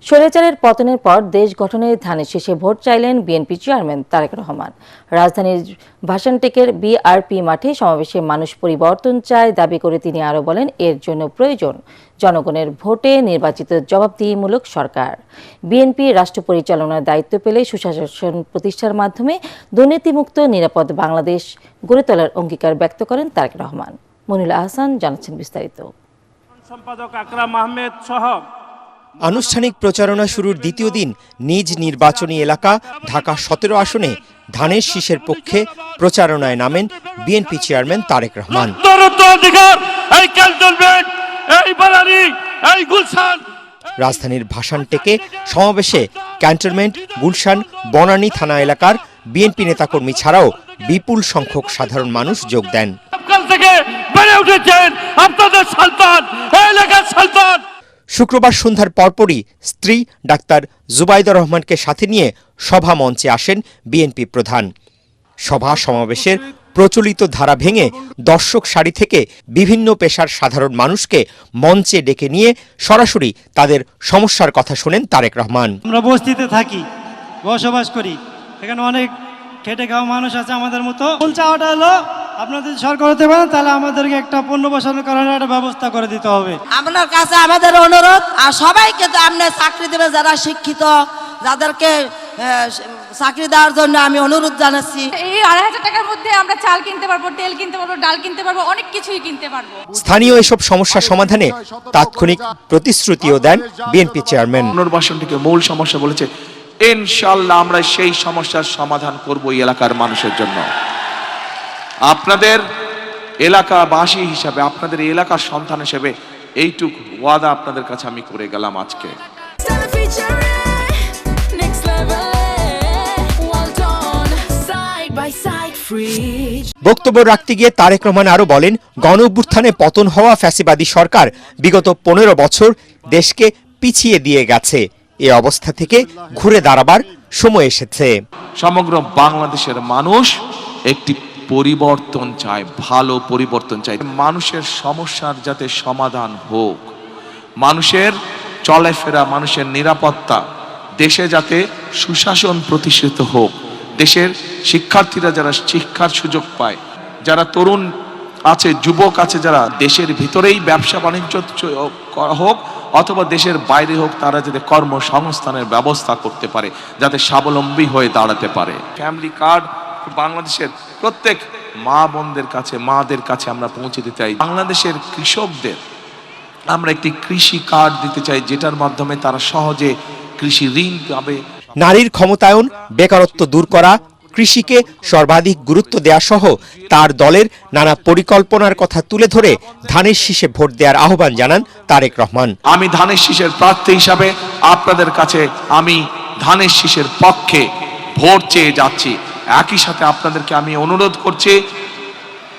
স্বৈরাচারের পতনের পর দেশ গঠনের ধানের শীষে ভোট চাইলেন বিএনপি চেয়ারম্যান তারেক রহমান। রাজধানীর ভাসানটেকের বিআরপি মাঠে সমাবেশে মানুষ পরিবর্তন চায় দাবি করে তিনি আরও বলেন, এর জন্য প্রয়োজন জনগণের ভোটে নির্বাচিত জবাবদিহিমূলক সরকার। বিএনপি রাষ্ট্র পরিচালনার দায়িত্ব পেলে সুশাসন প্রতিষ্ঠার মাধ্যমে দুর্নীতিমুক্ত নিরাপদ বাংলাদেশ গড়ে তোলার অঙ্গীকার ব্যক্ত করেন তারেক রহমান। মনিরুল আহসান জানাচ্ছেন বিস্তারিত। সম্পাদক আকরাম আহমেদ সহ আনুষ্ঠানিক প্রচারণা শুরুর দ্বিতীয় দিন নিজ নির্বাচনী এলাকা ঢাকা ১৭ আসনে ধানের শীষের পক্ষে প্রচারণায় নামেন বিএনপি চেয়ারম্যান তারেক রহমান। রাজধানীর ভাসানটেকে সমাবেশে ক্যান্টনমেন্ট, গুলশান, বনানী থানা এলাকার বিএনপি নেতাকর্মী ছাড়াও বিপুল সংখ্যক সাধারণ মানুষ যোগ দেন। শুক্রবার সন্ধ্যার পরপরই স্ত্রী ডাক্তার জুবাইদা রহমানকে সাথে নিয়ে সভা মঞ্চে আসেন বিএনপি প্রধান। সভা সমাবেশের প্রচলিত ধারা ভেঙে দর্শক সারি থেকে বিভিন্ন পেশার সাধারণ মানুষকে মঞ্চে ডেকে নিয়ে সরাসরি তাদের সমস্যার কথা শোনেন তারেক রহমান। আমরা বস্তিতে থাকি, বসবাস করি, এখানে অনেক খেটে খাওয়া মানুষ আছে আমাদের মতো। মূল চাওয়াটা হলো আপনাদের সরকার হতে পারেন, তাহলে আমাদেরকে একটা পণ্য বসানো করার একটা ব্যবস্থা করে দিতে হবে। আপনার কাছে আমাদের অনুরোধ, আর সবাইকে তো আপনি চাকরি দেবে যারা শিক্ষিত, যাদেরকে চাকরি দেওয়ার জন্য আমি অনুরোধ জানাচ্ছি। এই ২৫০০ টাকার মধ্যে আমরা চাল কিনতে পারবো, তেল কিনতে পারবো, ডাল কিনতে পারবো, অনেক কিছুই কিনতে পারবো। স্থানীয় এসব সমস্যা সমাধানে তাৎক্ষণিক প্রতিশ্রুতিও দেন বিএনপি চেয়ারম্যান। পুনর্বাসনটিকে মূল সমস্যা বলেছে, ইনশাআল্লাহ আমরা সেই সমস্যার সমাধান করব এই এলাকার মানুষের জন্য। আপনাদের এলাকাবাসী হিসাবে, আপনাদের এলাকার সন্তান হিসেবে এইটুকু ওয়াদা আপনাদের কাছে আমি করে গেলাম আজকে। বক্তব্য রাখতে গিয়ে তারেক রহমান আরো বলেন, গণ অভ্যুত্থানে পতন হওয়া ফ্যাসিবাদী সরকার বিগত ১৫ বছর দেশকে পিছিয়ে দিয়ে গেছে। এ অবস্থা থেকে ঘুরে দাঁড়াবার সময় এসেছে। সমগ্র বাংলাদেশের মানুষ একটি পরিবর্তন চায়, ভালো পরিবর্তন চায়। মানুষের সমস্যার যাতে সমাধান হোক, মানুষের চলাফেরা, মানুষের নিরাপত্তা, দেশে যাতে সুশাসন প্রতিষ্ঠিত হোক, দেশের শিক্ষার্থীরা যারা শিক্ষার সুযোগ পায়, যারা তরুণ আছে, যুবক আছে, যারা দেশের ভিতরেই ব্যবসা বাণিজ্য হোক অথবা দেশের বাইরে হোক, তারা যাতে কর্মসংস্থানের ব্যবস্থা করতে পারে, যাতে স্বাবলম্বী হয়ে দাঁড়াতে পারে। ফ্যামিলি কার্ড বাংলাদেশের প্রত্যেক মা বোনদের কাছে, মাদের কাছে আমরা পৌঁছে দিতে চাই। বাংলাদেশের কৃষকদের আমরা একটি কৃষি কার্ড দিতে চাই, যেটার মাধ্যমে তারা সহজে কৃষি ঋণ পাবে। নারীর ক্ষমতায়ন, বেকারত্ব দূর করা, কৃষিকে সর্বাধিক গুরুত্ব দেয়া সহ তার দলের নানা পরিকল্পনার কথা তুলে ধরে ধানের শীষে ভোট দেওয়ার আহ্বান জানান তারেক রহমান। আমি ধানের শীষের প্রার্থী হিসাবে আপনাদের কাছে আমি ধানের শীষের পক্ষে ভোট চেয়ে যাচ্ছি। একই সাথে আপনাদেরকে আমি অনুরোধ করছি,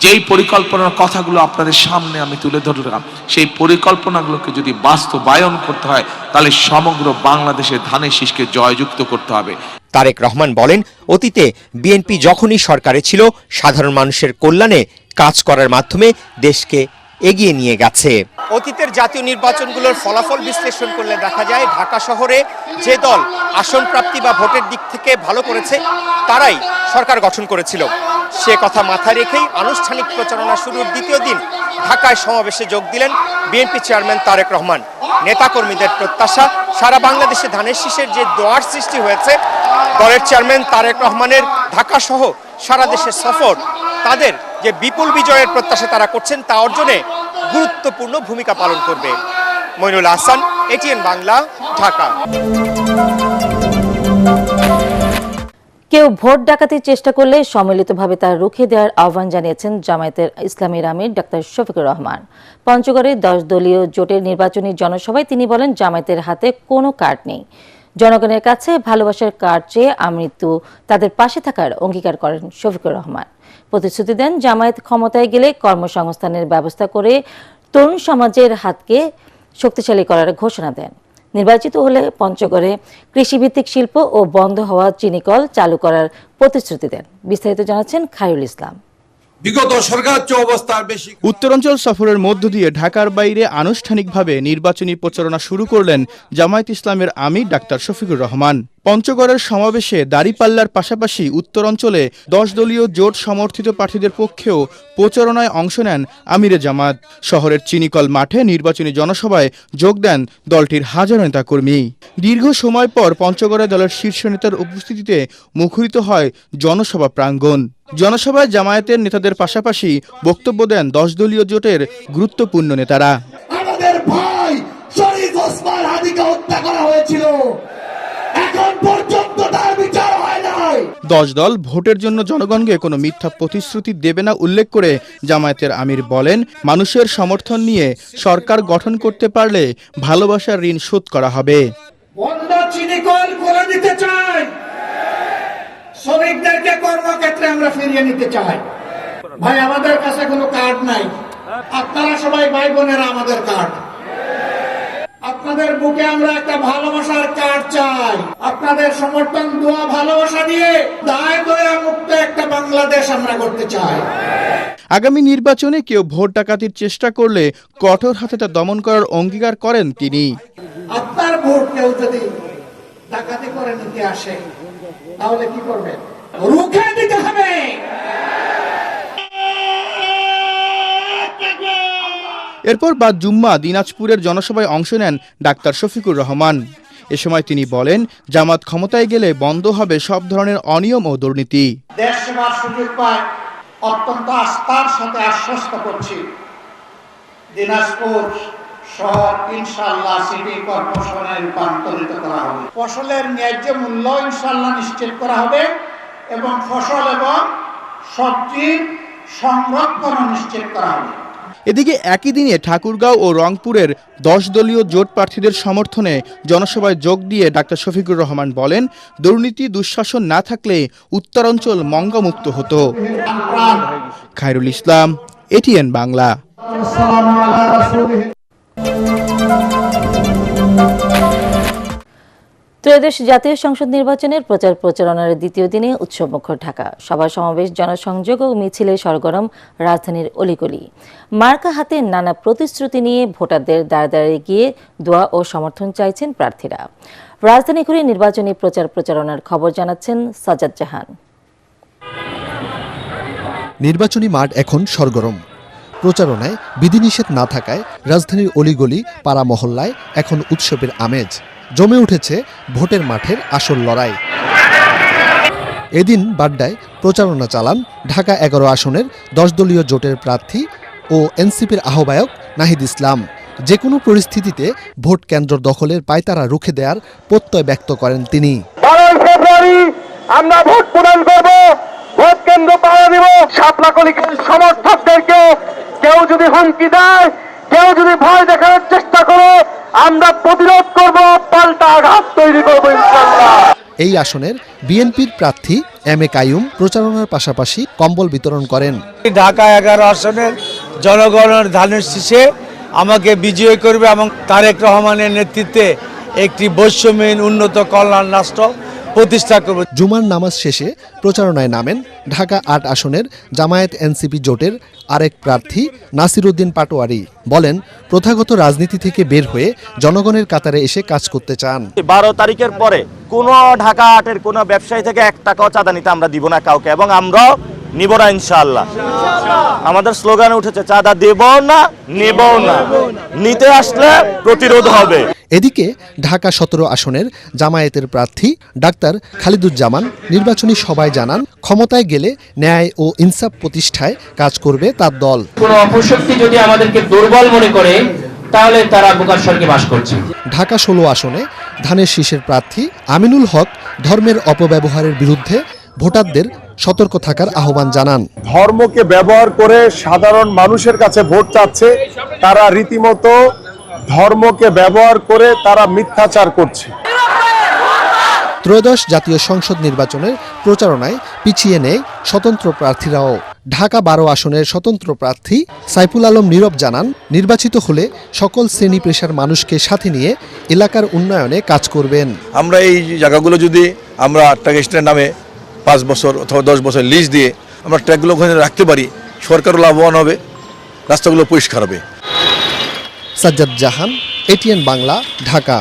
যেই পরিকল্পনার কথাগুলো আপনাদের সামনে আমি তুলে ধরলাম, সেই পরিকল্পনাগুলোকে যদি বাস্তবায়ন করতে হয়, তাহলে সমগ্র বাংলাদেশের ধানের শীষকে জয়যুক্ত করতে হবে। তারেক রহমান বলেন, অতীতে বিএনপি যখনই সরকারে ছিল সাধারণ মানুষের কল্যাণে কাজ করার মাধ্যমে দেশকে এগিয়ে নিয়ে গেছে। অতীতের জাতীয় নির্বাচনগুলোর ফলাফল বিশ্লেষণ করলে দেখা যায়, ঢাকা শহরে যে দল আসন প্রাপ্তি বা ভোটের দিক থেকে ভালো করেছে তারাই সরকার গঠন করেছিল। সে কথা মাথায় রেখেই আনুষ্ঠানিক প্রচারণা শুরুর দ্বিতীয় দিন ঢাকায় সমাবেশে যোগ দিলেন বিএনপি চেয়ারম্যান তারেক রহমান। নেতাকর্মীদের প্রত্যাশা, সারা বাংলাদেশে ধানের শীষের যে দোয়ার সৃষ্টি হয়েছে, দলের চেয়ারম্যান তারেক রহমানের ঢাকা সহ সারা দেশের সফর তাদের যে বিপুল বিজয়ের প্রত্যাশা তারা করছেন, তা অর্জনে গুরুত্বপূর্ণ ভূমিকা পালন করবে। মনিরুল আহসান, এটিএন বাংলা, ঢাকা। কেউ ভোট ডাকাতির চেষ্টা করলে সম্মিলিতভাবে তা রুখে দেওয়ার আহ্বান জানিয়েছেন জামায়াতের ইসলামীর আমির ডাক্তার শফিকুর রহমান। পঞ্চগড়ে 10 দলীয় জোটের নির্বাচনী জনসভায় তিনি বলেন, জামায়াতের হাতে কোনো কার্ড নেই। জনগণের কাছে ভালোবাসার কার্ড চেয়ে আমৃত্যু তাদের পাশে থাকার অঙ্গীকার করেন শফিকুর রহমান। প্রতিশ্রুতি দেন, জামায়াত ক্ষমতায় গেলে কর্মসংস্থানের ব্যবস্থা করে তরুণ সমাজের হাতকে শক্তিশালী করার ঘোষণা দেন। নির্বাচিত হলে পঞ্চগড়ে কৃষিভিত্তিক শিল্প ও বন্ধ হওয়া চিনিকল চালু করার প্রতিশ্রুতি দেন। বিস্তারিত জানাচ্ছেন খায়রুল ইসলাম। বিগত সরকার চেয়ে অবস্থা বেশি। উত্তরাঞ্চল সফরের মধ্য দিয়ে ঢাকার বাইরে আনুষ্ঠানিকভাবে নির্বাচনী প্রচারণা শুরু করলেন জামায়াত ইসলামের আমির ডাক্তার শফিকুর রহমান। পঞ্চগড়ের সমাবেশে দাঁড়িপাল্লার পাশাপাশি উত্তরাঞ্চলে 10 দলীয় জোট সমর্থিত প্রার্থীদের পক্ষেও প্রচারণায় অংশ নেন আমিরে জামাত। শহরের চিনিকল মাঠে নির্বাচনী জনসভায় যোগ দেন দলটির হাজার নেতাকর্মী। দীর্ঘ সময় পর পঞ্চগড়ে দলের শীর্ষ নেতার উপস্থিতিতে মুখরিত হয় জনসভা প্রাঙ্গণ। জনসভায় জামায়াতের নেতাদের পাশাপাশি বক্তব্য দেন 10 দলীয় জোটের গুরুত্বপূর্ণ নেতারা। আমাদের ভাই শরীফ ওসমান হাদিকে হত্যা করা হয়েছিল, এখন পর্যন্ত তার বিচার হয় নাই। 10 দল ভোটের জন্য জনগণকে কোনো মিথ্যা প্রতিশ্রুতি দেবে না উল্লেখ করে জামায়াতের আমির বলেন, মানুষের সমর্থন নিয়ে সরকার গঠন করতে পারলে ভালোবাসার ঋণ শোধ করা হবে। বন্ধ চিনিকল করে দিতে চাই, শ্রমিকদেরকে কর্মক্ষেত্রে আমরা ফিরিয়ে নিতে চাই। ভাই আমাদের কাছে কোনো কার্ড নাই, আপনারা সবাই ভাই বোনেরা আমাদের কার্ড। আপনাদের বুকে আমরা একটা ভালোবাসার কার্ড চাই, আপনাদের সমর্থন দোয়া ভালোবাসা দিয়ে দায় দয়া মুক্ত একটা বাংলাদেশ আমরা করতে চাই। আগামী নির্বাচনে কেউ ভোট ডাকাতির চেষ্টা করলে কঠোর হাতে তা দমন করার অঙ্গীকার করেন তিনি। আপনার ভোট কেউ যদি ডাকাতি করে নিতে আসে তাহলে কি করবেন? রুখে দিতে হবে। এরপর বাদ জুম্মা দিনাজপুরের জনসভায় অংশ নেন ডাক্তার শফিকুর রহমান। এ সময় তিনি বলেন, জামাত ক্ষমতায় গেলে বন্ধ হবে সব ধরনের অনিয়ম ও দুর্নীতি। দেশ সেবার সুযোগ পায় অত্যন্ত আস্থার সাথে আশ্বস্ত করছি, দিনাজপুর শহর ইনশাআল্লাহ সিটি কর্পোরেশনে রূপান্তরিত করা হবে। ফসলের ন্যায্য মূল্য ইনশাআল্লাহ নিশ্চিত করা হবে এবং ফসল এবং সবজির সংরক্ষণ নিশ্চিত করা হবে। এদিকে একই দিনে ঠাকুরগাঁও ও রংপুরের 10 দলীয় জোট প্রার্থীদের সমর্থনে জনসভায় যোগ দিয়ে ডাক্তার শফিকুর রহমান বলেন, দুর্নীতি দুঃশাসন না থাকলে উত্তরাঞ্চল মঙ্গমুক্ত হতো। খায়রুল ইসলাম, এটিএন বাংলা। ত্রয়োদশ জাতীয় সংসদ নির্বাচনের প্রচার প্রচারণার দ্বিতীয় দিনে উৎসবমুখর ঢাকা। সভা সমাবেশ, জনসংযোগ ও মিছিলে সরগরম রাজধানীর অলিগলি। মার্কা হাতে নানা প্রতিশ্রুতি নিয়ে ভোটারদের দ্বারে দ্বারে গিয়ে দোয়া ও সমর্থন চাইছেন প্রার্থীরা। রাজধানী ঘুরে নির্বাচনী প্রচার প্রচারণার খবর জানাচ্ছেন সাজ্জাদ জাহান। নির্বাচনী মাঠ এখন সরগরম। প্রচারণায় বিধিনিষেধ না থাকায় রাজধানীর অলিগলি, পাড়া মহল্লায় এখন উৎসবের আমেজ। জমে উঠেছে ভোটের মাঠের আসল লড়াই। এদিন বাড্ডায় প্রচারণা চালান ঢাকা 11 আসনের 10 দলীয় জোটের প্রার্থী ও এনসিপির আহ্বায়ক নাহিদ ইসলাম। যে কোনো পরিস্থিতিতে ভোট কেন্দ্র দখলের পায়তারা রুখে দেওয়ার প্রত্যয় ব্যক্ত করেন তিনি। 12 ফেব্রুয়ারি আমরা ভোট প্রদান করব, ভোট কেন্দ্র পাহারা দিব। শাপলাকলিকের সমর্থকদেরকে কেউ যদি হুমকি দেয়, কেউ যদি ভয় দেখানোর চেষ্টা করে, আমরা প্রতিরোধ করব, পাল্টা আঘাত তৈরি করব ইনশাআল্লাহ। এই আসনের বিএনপির প্রার্থী এম এ কাইয়ুম প্রচারণার পাশাপাশি কম্বল বিতরণ করেন। ঢাকা 11 আসনের জনগণের ধানের শীষে আমাকে বিজয়ী করবে এবং তারেক রহমানের নেতৃত্বে একটি বৈষম্যহীন উন্নত কল্যাণ রাষ্ট্র প্রতিষ্ঠা করব। জুমার নামাজ শেষে প্রচারণায় নামেন ঢাকা 8 আসনের জামায়াত এনসিপি জোটের আরেক প্রার্থী নাসিরউদ্দিন পাটোয়ারি। বলেন, প্রথাগত রাজনীতি থেকে বের হয়ে জনগণের কাতারে এসে কাজ করতে চান। 12 তারিখের পরে কোনো ঢাকা 8-এর কোনো ব্যবসায়ী থেকে 1 টাকাও চাঁদা নিতে আমরা দিব না কাউকে, এবং আমরাও নিব না ইনশাআল্লাহ। আমাদের স্লোগানে উঠেছে, চাঁদা দেব না, নেব না, নিতে আসলে প্রতিরোধ হবে। এদিকে ঢাকা 17 আসনের জামায়াতের প্রার্থী ডাক্তার খালিদুজ্জামান নির্বাচনী সভায় জানান, ক্ষমতায় গেলে ন্যায় ও ইনসাফ প্রতিষ্ঠায় কাজ করবে তার দল। কোনো অপশক্তি যদি আমাদেরকে দুর্বল মনে করে তাহলে তারা বোকার স্বর্গে বাস করছে। ঢাকা 16 আসনে ধানের শীষের প্রার্থী আমিনুল হক ধর্মের অপব্যবহারের বিরুদ্ধে ভোটারদের সতর্ক থাকার আহ্বান জানান। ধর্মকে ব্যবহার করে সাধারণ মানুষের কাছে ভোট চাচ্ছে, তারা রীতিমতো ধর্মকে ব্যবহার করে তারা মিথ্যাচার করছে। ত্রয়োদশ জাতীয় সংসদ নির্বাচনের প্রচারণায় পিছিয়ে নেই স্বতন্ত্র প্রার্থীরাও। ঢাকা 12 আসনের স্বতন্ত্র প্রার্থী সাইফুল আলম নীরব জানান, নির্বাচিত হলে সকল শ্রেণী পেশার মানুষকে সাথে নিয়ে এলাকার উন্নয়নে কাজ করবেন। আমরা এই জায়গাগুলো যদি আমরা ট্রাক স্ট্যান্ডের নামে 5 বছর অথবা 10 বছর লিজ দিয়ে আমরা ট্র্যাকগুলো ওখানে রাখতে পারি, সরকারও লাভবান হবে, রাস্তাগুলো পরিষ্কার হবে। সাজ্জাদ জাহান, এটিএন বাংলা, ঢাকা।